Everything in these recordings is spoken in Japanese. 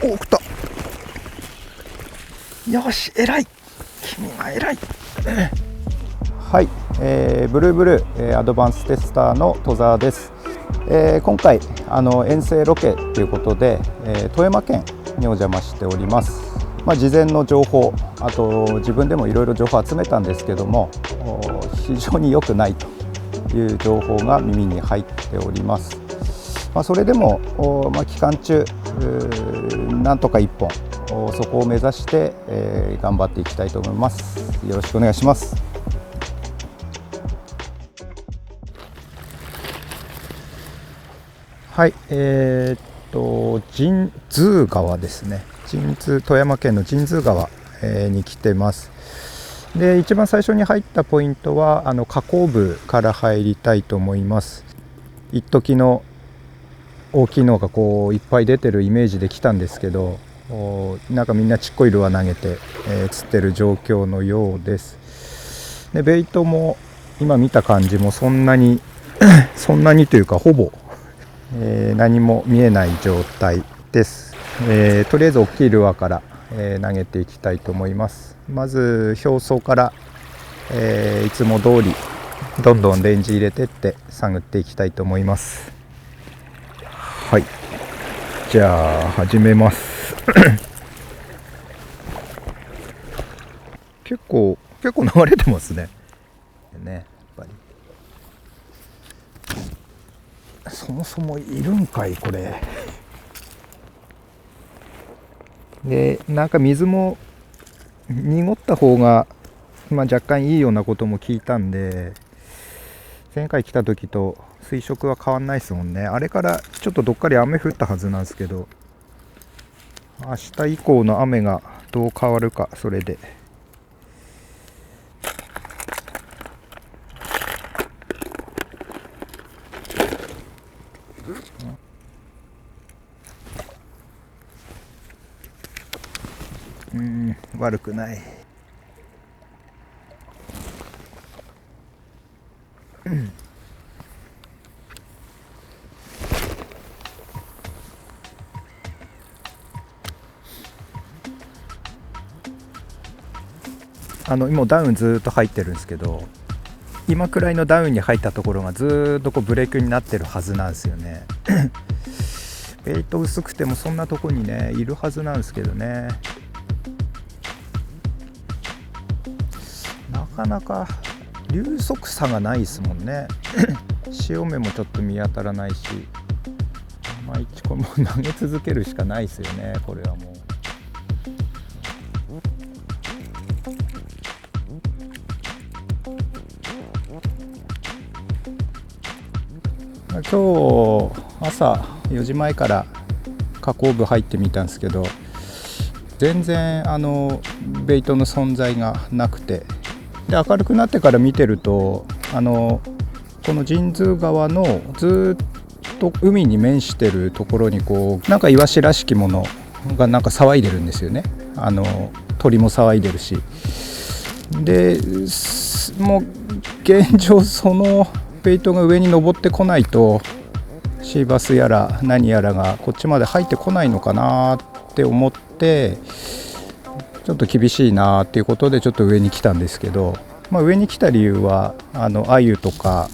お、来た。よし、偉い。君が偉い。はい、ブルーブルー、アドバンステスターの戸沢です。今回遠征ロケということで、富山県にお邪魔しております。事前の情報、あと自分でもいろいろ情報を集めたんですけども、非常に良くないという情報が耳に入っております。それでも、期間中なんとか1本そこを目指して、頑張っていきたいと思います。よろしくお願いします。はい、神通川ですね。富山県の神通川、に来てます。で、一番最初に入ったポイントは河口部から入りたいと思います。一時の大きいのがこういっぱい出てるイメージで来たんですけど、なんかみんなちっこいルアー投げて、釣ってる状況のようです。で、ベイトも今見た感じもそんなにそんなにというかほぼ、何も見えない状態です。とりあえず大きいルアーから、投げていきたいと思います。まず表層から、いつも通りどんどんレンジ入れてって探っていきたいと思います。はい、じゃあ始めます結構流れてますね。やっぱりそもそもいるんかいこれ。で、なんか水も濁った方が、若干いいようなことも聞いたんで、前回来た時と水色は変わんないですもんね。あれからちょっとどっかり雨降ったはずなんですけど、明日以降の雨がどう変わるか、それで。悪くない。今ダウンずっと入ってるんですけど、今くらいのダウンに入ったところがずっとこうブレークになってるはずなんですよねベイト薄くてもそんなとこにねいるはずなんですけどね、なかなか流速差がないですもんね潮目もちょっと見当たらないし、これもう投げ続けるしかないですよね。これはもう今日朝4時前から河口部入ってみたんですけど、全然ベイトの存在がなくて、で明るくなってから見てるとこの神通川のずっと海に面してるところにこうなんかイワシらしきものがなんか騒いでるんですよね。鳥も騒いでるし、でもう現状そのベイトが上に登ってこないとシーバスやら何やらがこっちまで入ってこないのかなって思って、ちょっと厳しいなっていうことでちょっと上に来たんですけど、上に来た理由はアユとか、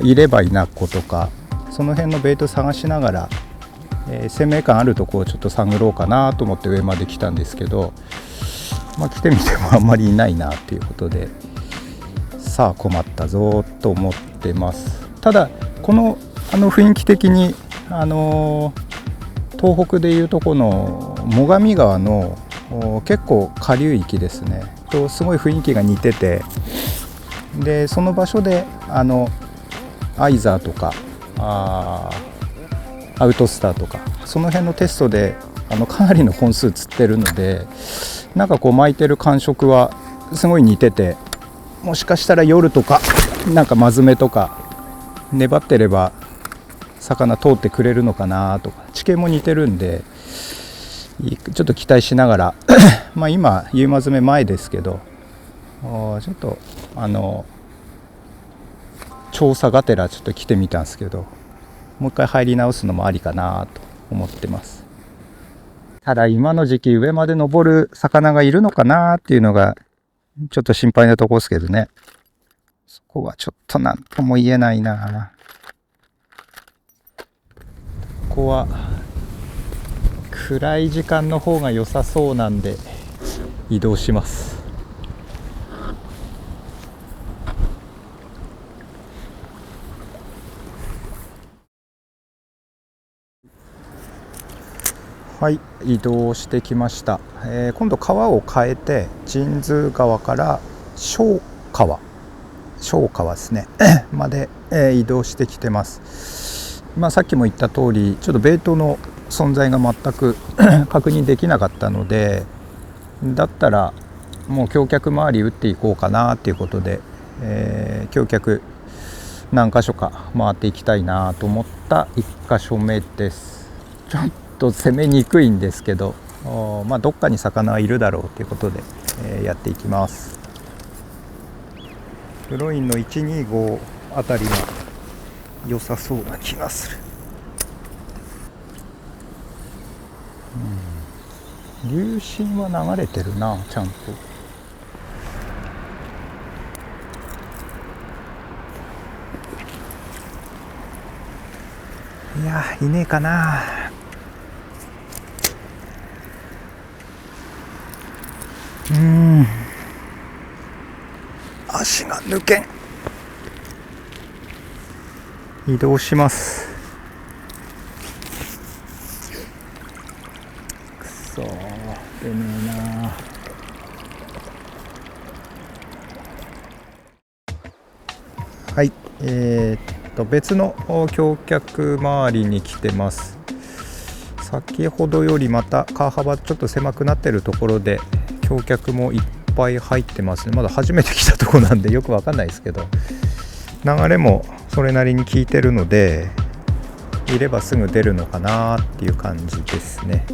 いればいなっことかその辺のベイト探しながら、生命感あるとこをちょっと探ろうかなと思って上まで来たんですけど、来てみてもあんまりいないなっていうことで、さあ困ったぞと思ってます。ただこの雰囲気的に東北でいうとこの最上川の結構下流域ですねとすごい雰囲気が似てて、でその場所でアイザーとかアウトスターとかその辺のテストでかなりの本数釣ってるので、なんかこう巻いてる感触はすごい似てて、もしかしたら夜とかなんかマズメとか粘ってれば魚通ってくれるのかなとか、地形も似てるんでちょっと期待しながら今夕マズメ前ですけど、ちょっと調査がてらちょっと来てみたんですけど、もう一回入り直すのもありかなと思ってます。ただ今の時期上まで登る魚がいるのかなっていうのがちょっと心配なとこですけどね。そこはちょっと何とも言えないな。ここは暗い時間の方が良さそうなんで移動します。はい、移動してきました。今度川を変えて神通川から小川ですねまで、移動してきてます。さっきも言った通りちょっとベイトの存在が全く確認できなかったので、だったらもう橋脚周り打っていこうかなっていうことで、橋脚何箇所か回っていきたいなと思った1箇所目です。ちょっと攻めにくいんですけど、どっかに魚はいるだろうということで、やっていきます。ブロインの125あたりが良さそうな気がする。流進は流れてるな、ちゃんと。いや、いねえかな。足が抜けん。移動します。くそー、出ねえな。はい、別の橋脚周りに来てます。先ほどよりまた川幅ちょっと狭くなってるところで橋脚もいっぱい入ってますね。まだ初めて来たとこなんでよくわかんないですけど、流れもそれなりに効いてるのでいればすぐ出るのかなっていう感じですね。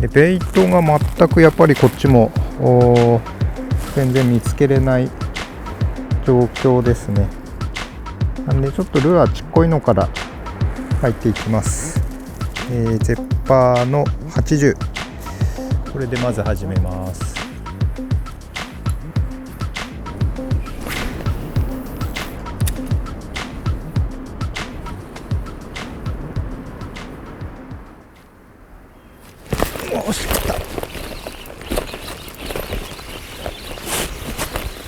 でベイトが全くやっぱりこっちも全然見つけれない状況ですね。なんでちょっとルアーちっこいのから入っていきます。ゼッパーの80、これでまず始めます。惜しかった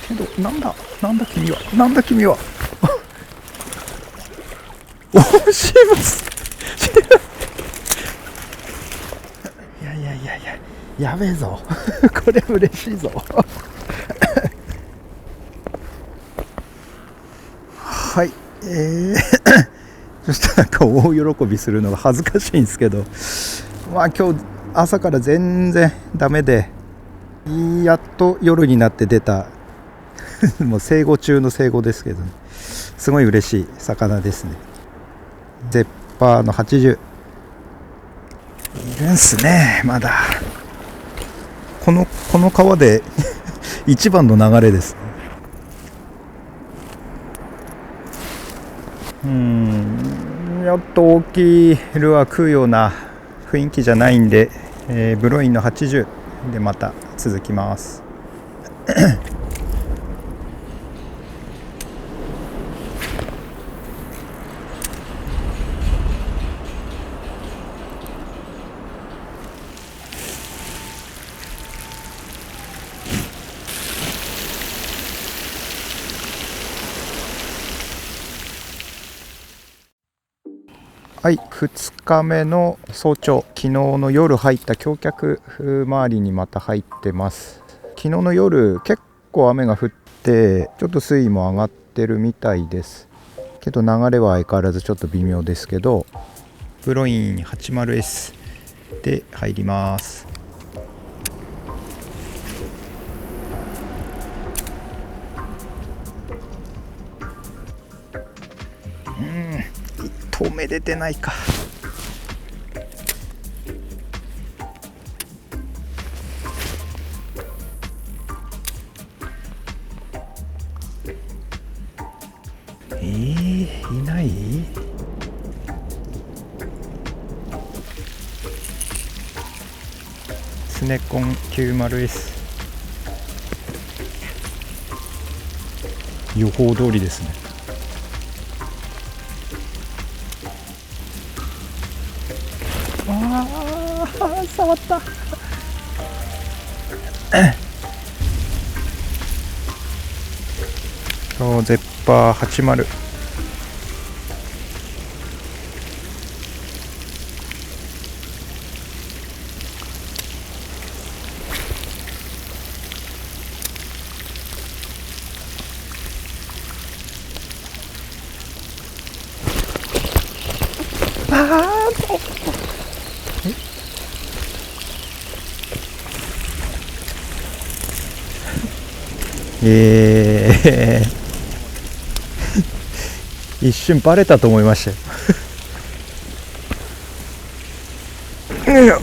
けど、なんだ君は惜しいます。やべえぞこれ嬉しいぞはい、そしたらなんか大喜びするのが恥ずかしいんですけど、今日朝から全然ダメで、やっと夜になって出たもう生後中の生後ですけど、ね、すごい嬉しい魚ですね。ゼッパーの80いるんすね。まだこの川で一番の流れです。やっと大きいルアー食うような雰囲気じゃないんで、ブロインの80でまた続きますはい、2日目の早朝、昨日の夜入った橋脚周りにまた入ってます。昨日の夜結構雨が降ってちょっと水位も上がってるみたいですけど、流れは相変わらずちょっと微妙ですけど、ブロイン 80S で入ります。1投目出てないか。いない。スネコン 90S 予報通りですね。ああ触ったそうゼッパー80。一瞬バレたと思いましたよ。よいよ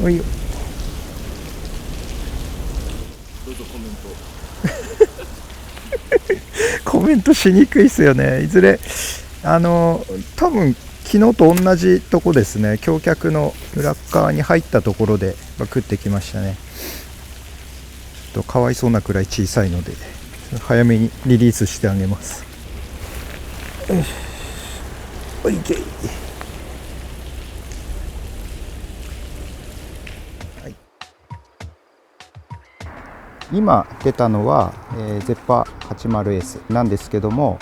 おいよ。どうぞコメント。コメントしにくいですよね。いずれ多分昨日と同じとこですね。橋脚の裏側に入ったところで食ってきましたね。かわいそうなくらい小さいので早めにリリースしてあげます。おいけい、はい、今出たのは、ゼッパー 80S なんですけども、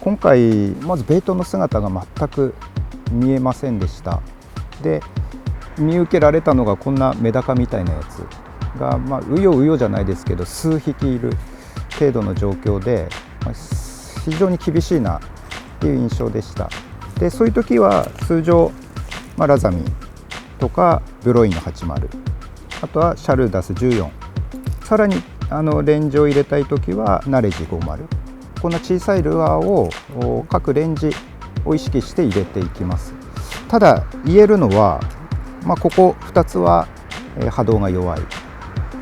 今回まずベイトの姿が全く見えませんでした。で見受けられたのがこんなメダカみたいなやつが、うようよじゃないですけど数匹いる程度の状況で、非常に厳しいなっていう印象でした。でそういう時は通常、ラザミとかブロイの80、あとはシャルダス14、さらにレンジを入れたい時はナレジ50、こんな小さいルアーを各レンジを意識して入れていきます。ただ言えるのは、ここ2つは波動が弱い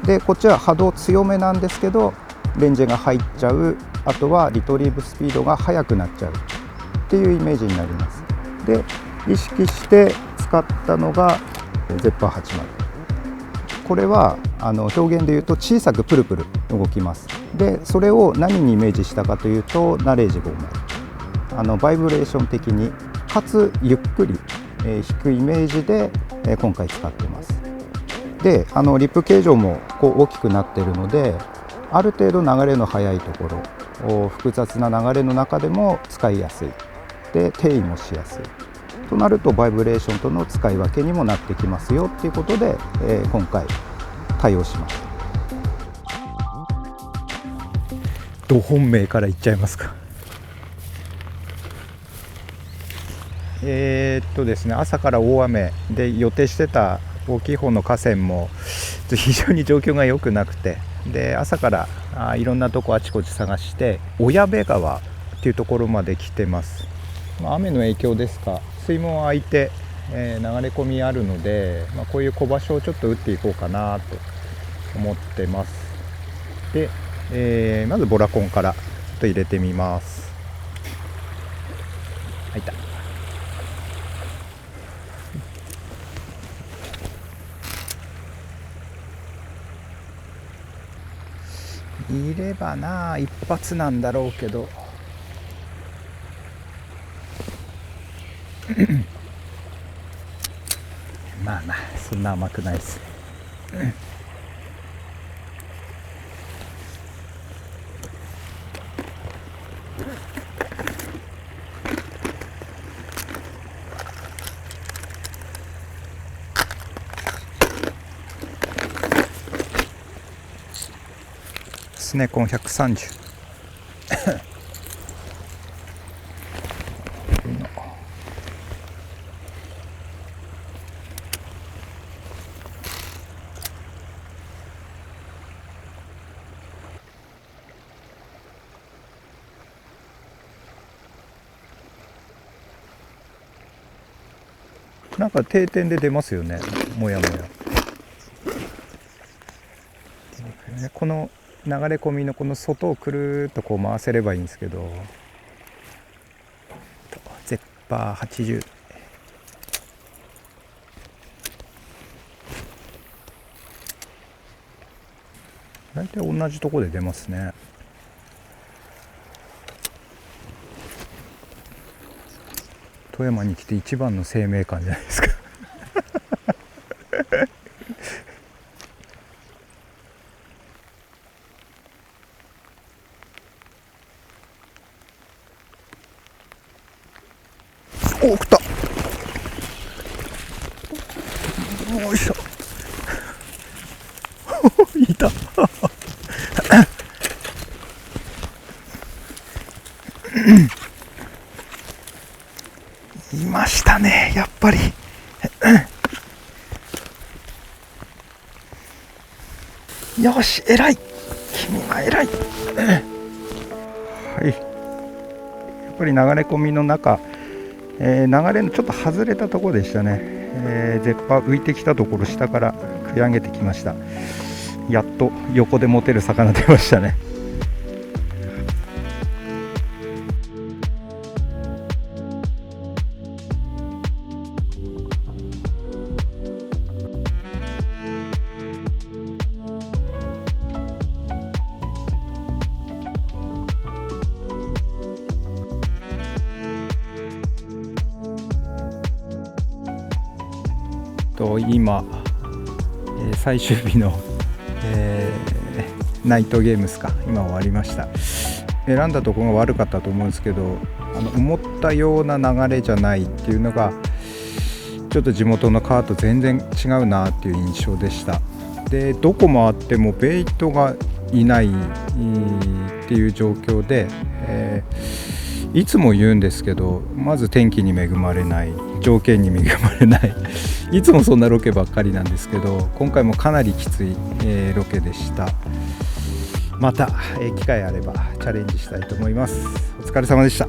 で、こっちは波動強めなんですけどレンジが入っちゃう、あとはリトリーブスピードが速くなっちゃうっていうイメージになります。で意識して使ったのがゼッパー80。これは表現で言うと小さくプルプル動きます。でそれを何にイメージしたかというとナレージ50、バイブレーション的にかつゆっくり弾くイメージで今回使ってます。でリップ形状もこう大きくなっているので、ある程度流れの速いところ、複雑な流れの中でも使いやすいで定位もしやすいとなると、バイブレーションとの使い分けにもなってきますよっていうことで、今回対応します。ど本命からいっちゃいますか。ですね、朝から大雨で予定してた大きい方の河川も非常に状況が良くなくて、で朝からいろんなとこあちこち探して小矢部川っていうところまで来てます。雨の影響ですか、水門開いて、流れ込みあるので、こういう小場所をちょっと打っていこうかなと思ってます。で、まずボラコンからちょっと入れてみます。入った。いればな、一発なんだろうけどまあそんな甘くないです。スネコン130なんか定点で出ますよね、もやもや。この流れ込みのこの外をくるっとこう回せればいいんですけど、ゼッパー80、大体同じとこで出ますね。富山に来て一番の生命感じゃないですかお、来た。よいしょいたいましたね、やっぱりよし、偉い、君は偉いはい、やっぱり流れ込みの中、流れのちょっと外れたところでしたね。絶波浮いてきたところ下から食い上げてきました。やっと横で持てる魚出ましたね。今、最終日の、ナイトゲームスか今終わりました。選んだところが悪かったと思うんですけど、思ったような流れじゃないっていうのがちょっと地元の川と全然違うなっていう印象でした。で、どこ回ってもベイトがいないっていう状況で、いつも言うんですけど、まず天気に恵まれない、条件に恵まれないいつもそんなロケばっかりなんですけど、今回もかなりきつい、ロケでした。また、機会あればチャレンジしたいと思います。お疲れ様でした。